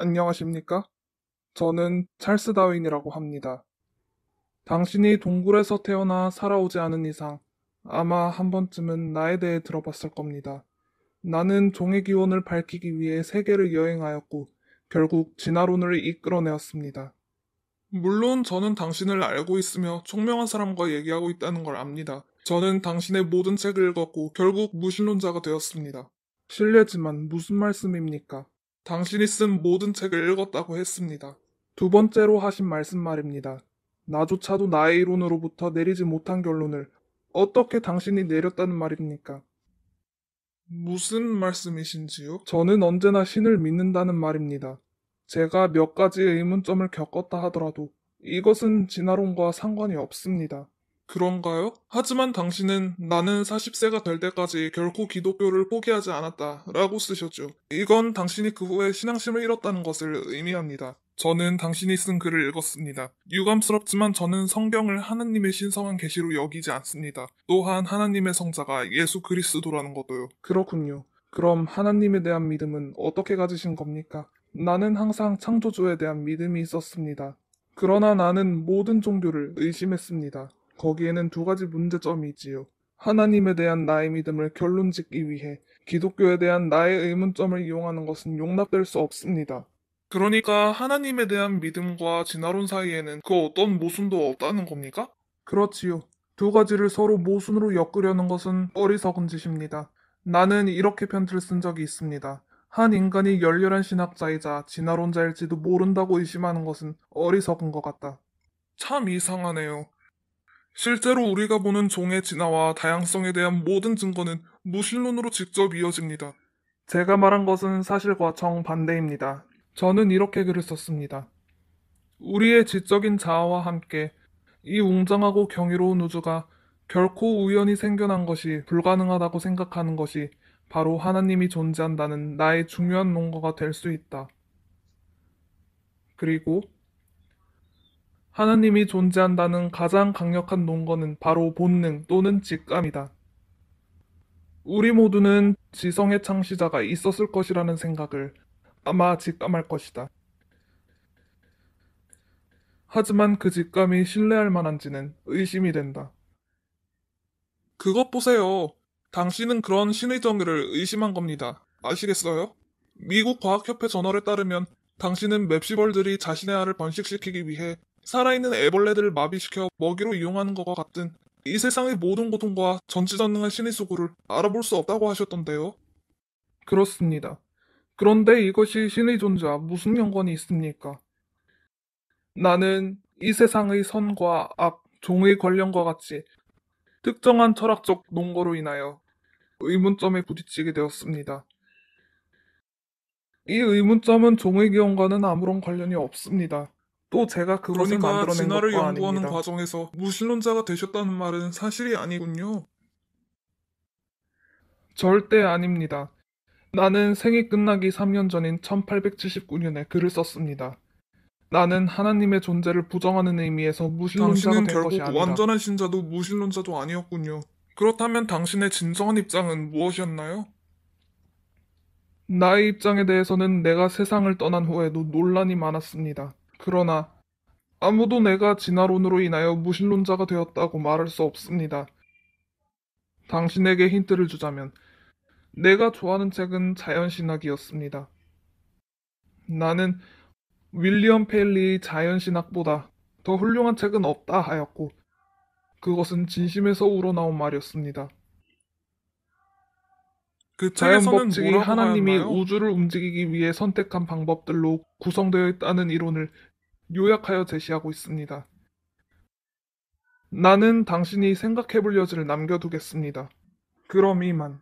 안녕하십니까? 저는 찰스 다윈이라고 합니다. 당신이 동굴에서 태어나 살아오지 않은 이상 아마 한 번쯤은 나에 대해 들어봤을 겁니다. 나는 종의 기원을 밝히기 위해 세계를 여행하였고 결국 진화론을 이끌어내었습니다. 물론 저는 당신을 알고 있으며 총명한 사람과 얘기하고 있다는 걸 압니다. 저는 당신의 모든 책을 읽었고 결국 무신론자가 되었습니다. 실례지만 무슨 말씀입니까? 당신이 쓴 모든 책을 읽었다고 했습니다. 두 번째로 하신 말씀 말입니다. 나조차도 나의 이론으로부터 내리지 못한 결론을 어떻게 당신이 내렸다는 말입니까? 무슨 말씀이신지요? 저는 언제나 신을 믿는다는 말입니다. 제가 몇 가지 의문점을 겪었다 하더라도 이것은 진화론과 상관이 없습니다. 그런가요? 하지만 당신은 나는 40세가 될 때까지 결코 기독교를 포기하지 않았다 라고 쓰셨죠. 이건 당신이 그 후에 신앙심을 잃었다는 것을 의미합니다. 저는 당신이 쓴 글을 읽었습니다. 유감스럽지만 저는 성경을 하나님의 신성한 계시로 여기지 않습니다. 또한 하나님의 성자가 예수 그리스도라는 것도요. 그렇군요. 그럼 하나님에 대한 믿음은 어떻게 가지신 겁니까? 나는 항상 창조주에 대한 믿음이 있었습니다. 그러나 나는 모든 종교를 의심했습니다. 거기에는 두 가지 문제점이 있지요. 하나님에 대한 나의 믿음을 결론 짓기 위해 기독교에 대한 나의 의문점을 이용하는 것은 용납될 수 없습니다. 그러니까 하나님에 대한 믿음과 진화론 사이에는 그 어떤 모순도 없다는 겁니까? 그렇지요. 두 가지를 서로 모순으로 엮으려는 것은 어리석은 짓입니다. 나는 이렇게 편지를 쓴 적이 있습니다. 한 인간이 열렬한 신학자이자 진화론자일지도 모른다고 의심하는 것은 어리석은 것 같다. 참 이상하네요. 실제로 우리가 보는 종의 진화와 다양성에 대한 모든 증거는 무신론으로 직접 이어집니다. 제가 말한 것은 사실과 정반대입니다. 저는 이렇게 글을 썼습니다. 우리의 지적인 자아와 함께 이 웅장하고 경이로운 우주가 결코 우연히 생겨난 것이 불가능하다고 생각하는 것이 바로 하나님이 존재한다는 나의 중요한 논거가 될 수 있다. 그리고 하나님이 존재한다는 가장 강력한 논거는 바로 본능 또는 직감이다. 우리 모두는 지성의 창시자가 있었을 것이라는 생각을 아마 직감할 것이다. 하지만 그 직감이 신뢰할 만한지는 의심이 된다. 그것 보세요. 당신은 그런 신의 정의를 의심한 겁니다. 아시겠어요? 미국 과학협회 저널에 따르면 당신은 맵시벌들이 자신의 알을 번식시키기 위해 살아있는 애벌레들을 마비시켜 먹이로 이용하는 것과 같은 이 세상의 모든 고통과 전지전능한 신의 수고를 알아볼 수 없다고 하셨던데요. 그렇습니다. 그런데 이것이 신의 존재와 무슨 연관이 있습니까? 나는 이 세상의 선과 악, 종의 권력과 같이 특정한 철학적 논거로 인하여 의문점에 부딪히게 되었습니다. 이 의문점은 종의 기원과는 아무런 관련이 없습니다. 또 제가 그것을 그러니까 만들어낸 진화를 것도 연구하는 아닙니다. 과정에서 무신론자가 되셨다는 말은 사실이 아니군요. 절대 아닙니다. 나는 생이 끝나기 3년 전인 1879년에 글을 썼습니다. 나는 하나님의 존재를 부정하는 의미에서 무신론자가 당신은 된 것이 결국 아니다. 완전한 신자도 무신론자도 아니었군요. 그렇다면 당신의 진정한 입장은 무엇이었나요? 나의 입장에 대해서는 내가 세상을 떠난 후에도 논란이 많았습니다. 그러나 아무도 내가 진화론으로 인하여 무신론자가 되었다고 말할 수 없습니다. 당신에게 힌트를 주자면 내가 좋아하는 책은 자연신학이었습니다. 나는 윌리엄 페일리의 자연신학보다 더 훌륭한 책은 없다 하였고 그것은 진심에서 우러나온 말이었습니다. 그 자연 책에서는 법칙이 뭐라고 하나님이 하였나요? 우주를 움직이기 위해 선택한 방법들로 구성되어 있다는 이론을 요약하여 제시하고 있습니다. 나는 당신이 생각해볼 여지를 남겨두겠습니다. 그럼 이만.